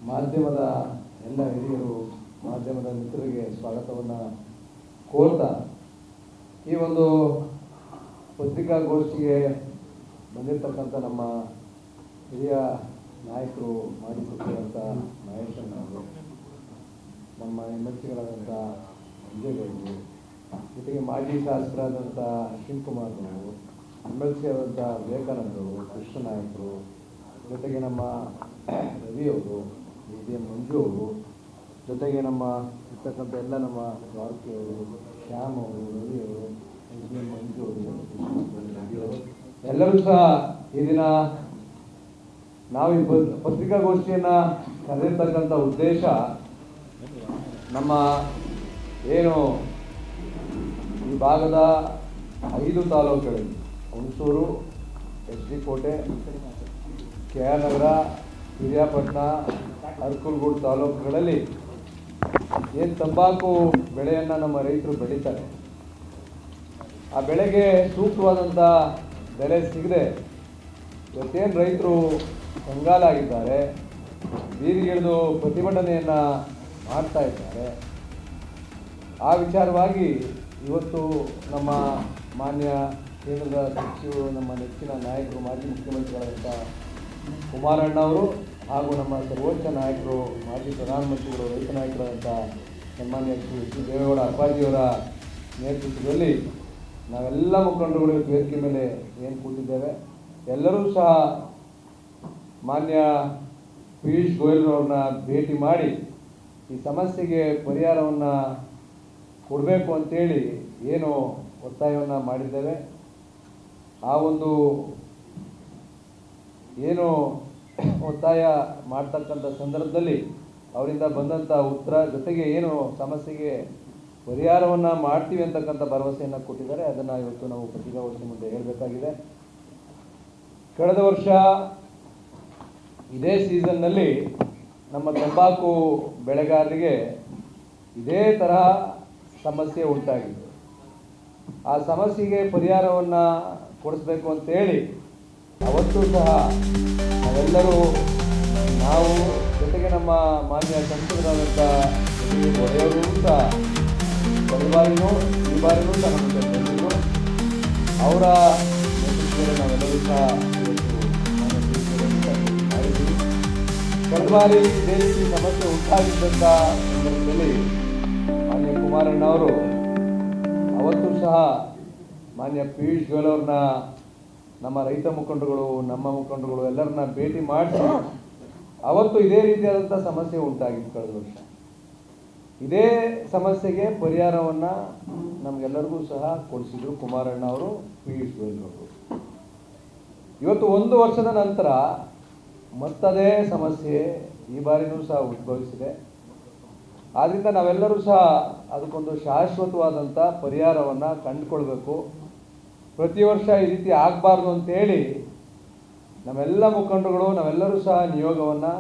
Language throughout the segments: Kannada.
ಮಾಧ್ಯಮದ ಎಲ್ಲ ಹಿರಿಯರು, ಮಾಧ್ಯಮದ ಮಿತ್ರರಿಗೆ ಸ್ವಾಗತವನ್ನು ಕೋರ್ತಾ ಈ ಒಂದು ಪತ್ರಿಕಾಗೋಷ್ಠಿಗೆ ಬಂದಿರತಕ್ಕಂಥ ನಮ್ಮ ಹಿರಿಯ ನಾಯಕರು, ಮಾಜಿ ಸಚಿವರಂಥ ಮಹೇಶ್ ಅಣ್ಣವರು, ನಮ್ಮ ಎಮ್.ಎಲ್.ಸಿಗಳಾದಂಥ ಅಂಜೇಗೌಡರು, ಜೊತೆಗೆ ಮಾಜಿ ಶಾಸಕರಾದಂಥ ಅಶ್ವಿನ್ ಕುಮಾರ್ ಅವರು, ಎಮ್.ಎಲ್.ಸಿ ಆದಂಥ ವಿವೇಕಾನಂದವರು, ಕೃಷ್ಣ ನಾಯಕರು, ಜೊತೆಗೆ ನಮ್ಮ ರವಿಯವರು, ಎಂ ಮಂಜು ಅವರು, ಜೊತೆಗೆ ನಮ್ಮ ಇರ್ತಕ್ಕಂಥ ಎಲ್ಲ ನಮ್ಮ ದ್ವಾರಕಿ ಅವರು, ಶ್ಯಾಮ್ ಅವರು, ರವಿಯವರು, ಎಂ ಮಂಜು ಅವರು, ಎಲ್ಲರೂ ಸಹ ಈ ದಿನ ನಾವು ಈ ಪತ್ರಿಕಾಗೋಷ್ಠಿಯನ್ನು ಕರೆದಿರ್ತಕ್ಕಂಥ ಉದ್ದೇಶ ನಮ್ಮ ಏನು ಈ ಭಾಗದ 5 ತಾಲೂಕುಗಳಲ್ಲಿ ಹುಣಸೂರು, ಎಚ್.ಡಿ. ಕೋಟೆ, ಕೆ.ಆರ್. ನಗರ, ಹಿರಿಯಾಪಟ್ಟಣ, ಅರಕಲಗೂಡು ತಾಲೂಕುಗಳಲ್ಲಿ ಏನು ತಂಬಾಕು ಬೆಳೆಯನ್ನು ನಮ್ಮ ರೈತರು ಬೆಳೀತಾರೆ, ಆ ಬೆಳೆಗೆ ಸೂಕ್ತವಾದಂಥ ಬೆಲೆ ಸಿಗದೆ ಇವತ್ತೇನು ರೈತರು ಕಂಗಾಲಾಗಿದ್ದಾರೆ, ಬೀದಿಗಿಳಿದು ಪ್ರತಿಭಟನೆಯನ್ನು ಮಾಡ್ತಾ ಇದ್ದಾರೆ. ಆ ವಿಚಾರವಾಗಿ ಇವತ್ತು ನಮ್ಮ ಮಾನ್ಯ ಕೇಂದ್ರದ ಸಚಿವರು, ನಮ್ಮ ನೆಚ್ಚಿನ ನಾಯಕರು, ಮಾಜಿ ಮುಖ್ಯಮಂತ್ರಿಗಳಾದಂಥ ಕುಮಾರಣ್ಣವರು ಹಾಗೂ ನಮ್ಮ ಸರ್ವೋಚ್ಚ ನಾಯಕರು, ಮಾಜಿ ಪ್ರಧಾನಮಂತ್ರಿಗಳು, ರೈತ ನಾಯಕರಾದಂಥ ಸನ್ಮಾನ್ಯ ಶ್ರೀ ದೇವೇಗೌಡ ಅಪ್ಪಾಜಿಯವರ ನೇತೃತ್ವದಲ್ಲಿ ನಾವೆಲ್ಲ ಮುಖಂಡರುಗಳು ವೇದಿಕೆ ಮೇಲೆ ಏನು ಕೂತಿದ್ದೇವೆ, ಎಲ್ಲರೂ ಸಹ ಮಾನ್ಯ ಪಿಯೂಷ್ ಗೋಯಲ್ರವ್ರನ್ನ ಭೇಟಿ ಮಾಡಿ ಈ ಸಮಸ್ಯೆಗೆ ಪರಿಹಾರವನ್ನು ಕೊಡಬೇಕು ಅಂತೇಳಿ ಏನು ಒತ್ತಾಯವನ್ನು ಮಾಡಿದ್ದೇವೆ. ಆ ಒಂದು ಏನು ಒತ್ತಾಯ ಮಾಡ್ತಕ್ಕಂಥ ಸಂದರ್ಭದಲ್ಲಿ ಅವರಿಂದ ಬಂದಂಥ ಉತ್ತರ ಜೊತೆಗೆ ಏನು ಸಮಸ್ಯೆಗೆ ಪರಿಹಾರವನ್ನು ಮಾಡ್ತೀವಿ ಅಂತಕ್ಕಂಥ ಭರವಸೆಯನ್ನು ಕೊಟ್ಟಿದ್ದಾರೆ. ಅದನ್ನು ಇವತ್ತು ನಾವು ಪತ್ರಿಕಾಗೋಷ್ಠಿ ಮುಂದೆ ಹೇಳಬೇಕಾಗಿದೆ. ಕಳೆದ ವರ್ಷ ಇದೇ ಸೀಸನ್ನಲ್ಲಿ ನಮ್ಮ ತಂಬಾಕು ಬೆಳೆಗಾರರಿಗೆ ಇದೇ ತರಹ ಸಮಸ್ಯೆ ಉಂಟಾಗಿದೆ. ಆ ಸಮಸ್ಯೆಗೆ ಪರಿಹಾರವನ್ನು ಕೊಡಿಸ್ಬೇಕು ಅಂತೇಳಿ ಅವತ್ತು ಸಹ ನಾವೆಲ್ಲರೂ ನಾವು ಜೊತೆಗೆ ನಮ್ಮ ಮಾನ್ಯ ಸಂಸದರಾದಂಥ ಒಡೆಯವರು ಸಹ ಕಳೆದ ಬಾರಿನೂ ಈ ಬಾರಿನೂ ಸಹ ನಮ್ಮ ಚರ್ಚಿಸಿದ್ರು. ಅವರ ನೇತೃತ್ವದಲ್ಲಿ ನಾವೆಲ್ಲರೂ ಸಹ ಮಾಡಿದ್ವಿ. ಕಳೆದ ಬಾರಿ ಇದೇ ರೀತಿ ಸಮಸ್ಯೆ ಉಂಟಾಗಿದ್ದಂಥ ಸಂದರ್ಭದಲ್ಲಿ ಮಾನ್ಯ ಕುಮಾರಣ್ಣ ಅವರು ಅವತ್ತು ಸಹ ಮಾನ್ಯ ಪಿಯೂಷ್ ಗೋಯಲ್ ಅವ್ರನ್ನ, ನಮ್ಮ ರೈತ ಮುಖಂಡರುಗಳು, ನಮ್ಮ ಮುಖಂಡರುಗಳು ಎಲ್ಲರನ್ನ ಭೇಟಿ ಮಾಡಿಸಿ ಅವತ್ತು ಇದೇ ರೀತಿಯಾದಂಥ ಸಮಸ್ಯೆ ಉಂಟಾಗಿತ್ತು. ಕಳೆದ ವರ್ಷ ಇದೇ ಸಮಸ್ಯೆಗೆ ಪರಿಹಾರವನ್ನು ನಮಗೆಲ್ಲರಿಗೂ ಸಹ ಕೊಡಿಸಿದ್ರು ಕುಮಾರಣ್ಣ ಅವರು, ಪಿಯೂಷ್ ಗೋಯಲ್ ಅವರು. ಇವತ್ತು 1 ವರ್ಷದ ನಂತರ ಮತ್ತದೇ ಸಮಸ್ಯೆ ಈ ಬಾರಿನೂ ಸಹ ಉದ್ಭವಿಸಿದೆ. ಆದ್ದರಿಂದ ನಾವೆಲ್ಲರೂ ಸಹ ಅದಕ್ಕೊಂದು ಶಾಶ್ವತವಾದಂಥ ಪರಿಹಾರವನ್ನು ಕಂಡುಕೊಳ್ಬೇಕು. ಪ್ರತಿ ವರ್ಷ ಈ ರೀತಿ ಆಗಬಾರ್ದು ಅಂತೇಳಿ ನಮ್ಮೆಲ್ಲ ಮುಖಂಡರುಗಳು ನಾವೆಲ್ಲರೂ ಸಹ ನಿಯೋಗವನ್ನು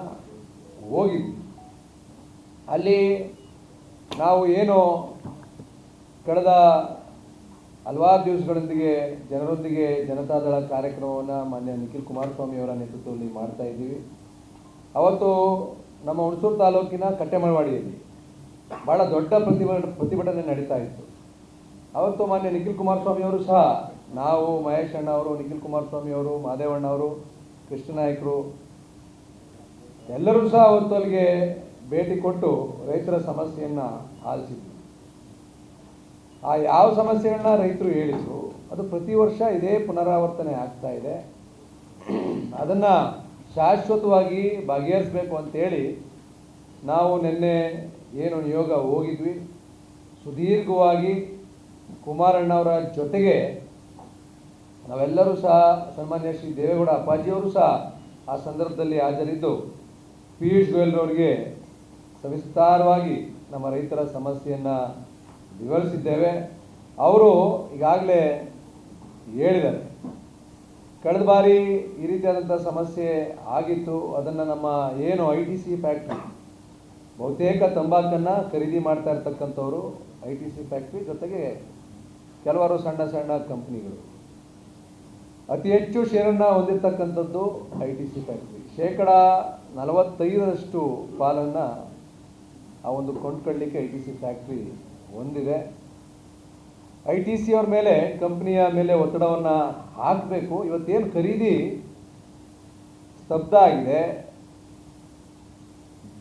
ಹೋಗಿದ್ವಿ. ಅಲ್ಲಿ ನಾವು ಏನು ಕಳೆದ ಹಲವಾರು ದಿವಸಗಳೊಂದಿಗೆ ಜನರೊಂದಿಗೆ ಜನತಾದಳ ಕಾರ್ಯಕ್ರಮವನ್ನು ಮಾನ್ಯ ನಿಖಿಲ್ ಕುಮಾರಸ್ವಾಮಿ ಅವರ ನೇತೃತ್ವದಲ್ಲಿ ಮಾಡ್ತಾ ಇದ್ದೀವಿ. ಅವತ್ತು ನಮ್ಮ ಹುಣಸೂರು ತಾಲೂಕಿನ ಕಟ್ಟೆಮಳವಾಡಿಯಲ್ಲಿ ಭಾಳ ದೊಡ್ಡ ಪ್ರತಿಭಟನೆ ನಡೀತಾ ಇತ್ತು. ಅವತ್ತು ಮಾನ್ಯ ನಿಖಿಲ್ ಕುಮಾರಸ್ವಾಮಿ ಅವರು ಸಹ, ನಾವು ಮಹೇಶ್ ಅಣ್ಣ ಅವರು, ನಿಖಿಲ್ ಕುಮಾರಸ್ವಾಮಿ ಅವರು, ಮಾದೇವಣ್ಣ ಅವರು, ಕೃಷ್ಣ ನಾಯಕರು ಎಲ್ಲರೂ ಸಹ ಅವತ್ತು ಅಲ್ಲಿಗೆ ಭೇಟಿ ಕೊಟ್ಟು ರೈತರ ಸಮಸ್ಯೆಯನ್ನು ಆಲಿಸಿದ್ರು. ಆ ಯಾವ ಸಮಸ್ಯೆಗಳನ್ನ ರೈತರು ಹೇಳಿದರು ಅದು ಪ್ರತಿ ವರ್ಷ ಇದೇ ಪುನರಾವರ್ತನೆ ಆಗ್ತಾ ಇದೆ. ಅದನ್ನು ಶಾಶ್ವತವಾಗಿ ಬಗೆಹರಿಸಬೇಕು ಅಂತೇಳಿ ನಾವು ನಿನ್ನೆ ಏನು ನಿಯೋಗ ಹೋಗಿದ್ವಿ. ಸುದೀರ್ಘವಾಗಿ ಕುಮಾರಣ್ಣವರ ಜೊತೆಗೆ ನಾವೆಲ್ಲರೂ ಸಹ ಸನ್ಮಾನ್ಯ ಶ್ರೀ ದೇವೇಗೌಡ ಅಪ್ಪಾಜಿಯವರು ಸಹ ಆ ಸಂದರ್ಭದಲ್ಲಿ ಹಾಜರಿದ್ದು ಪಿಯೂಷ್ ಗೋಯಲ್ರವರಿಗೆ ಸವಿಸ್ತಾರವಾಗಿ ನಮ್ಮ ರೈತರ ಸಮಸ್ಯೆಯನ್ನು ವಿವರಿಸಿದ್ದೇವೆ. ಅವರು ಈಗಾಗಲೇ ಹೇಳಿದ್ದಾರೆ, ಕಳೆದ ಬಾರಿ ಈ ರೀತಿಯಾದಂಥ ಸಮಸ್ಯೆ ಆಗಿತ್ತು. ಅದನ್ನು ನಮ್ಮ ಏನು ITC ಫ್ಯಾಕ್ಟ್ರಿ, ಬಹುತೇಕ ತಂಬಾಕನ್ನು ಖರೀದಿ ಮಾಡ್ತಾ ಇರ್ತಕ್ಕಂಥವ್ರು ITC ಫ್ಯಾಕ್ಟ್ರಿ, ಜೊತೆಗೆ ಕೆಲವಾರು ಸಣ್ಣ ಸಣ್ಣ ಕಂಪ್ನಿಗಳು. ಅತಿ ಹೆಚ್ಚು ಶೇರನ್ನು ಹೊಂದಿರತಕ್ಕಂಥದ್ದು ITC ಫ್ಯಾಕ್ಟ್ರಿ. 45% ಪಾಲನ್ನು ಆ ಒಂದು ಕೊಂಡ್ಕೊಳ್ಳಿಕ್ಕೆ ITC ಫ್ಯಾಕ್ಟ್ರಿ ಹೊಂದಿದೆ. ITC ಅವ್ರ ಮೇಲೆ, ಕಂಪ್ನಿಯ ಮೇಲೆ ಒತ್ತಡವನ್ನು ಹಾಕಬೇಕು. ಇವತ್ತೇನು ಖರೀದಿ ಸ್ತಬ್ಧ ಆಗಿದೆ,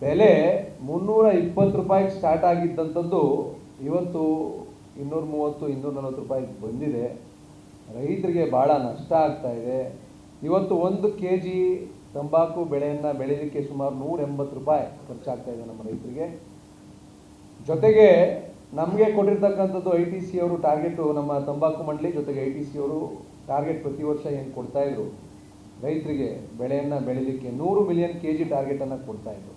ಬೆಲೆ 320 ರೂಪಾಯಿಗೆ ಸ್ಟಾರ್ಟ್ ಆಗಿದ್ದಂಥದ್ದು ಇವತ್ತು 230, 240 ರೂಪಾಯಿಗೆ ಬಂದಿದೆ. ರೈತರಿಗೆ ಭಾಳ ನಷ್ಟ ಆಗ್ತಾ ಇದೆ. ಇವತ್ತು 1 kg ತಂಬಾಕು ಬೆಳೆಯನ್ನು ಬೆಳೀಲಿಕ್ಕೆ ಸುಮಾರು 180 ರೂಪಾಯಿ ಖರ್ಚಾಗ್ತಾ ಇದೆ ನಮ್ಮ ರೈತರಿಗೆ. ಜೊತೆಗೆ ನಮಗೆ ಕೊಟ್ಟಿರ್ತಕ್ಕಂಥದ್ದು ITC ಅವರು ಟಾರ್ಗೆಟು, ನಮ್ಮ ತಂಬಾಕು ಮಂಡಳಿ ಜೊತೆಗೆ ITC ಅವರು ಟಾರ್ಗೆಟ್ ಪ್ರತಿ ವರ್ಷ ಏನು ಕೊಡ್ತಾಯಿದ್ರು ರೈತರಿಗೆ ಬೆಳೆಯನ್ನು ಬೆಳೀಲಿಕ್ಕೆ 100 ಮಿಲಿಯನ್ kg ಟಾರ್ಗೆಟನ್ನು ಕೊಡ್ತಾಯಿದ್ರು.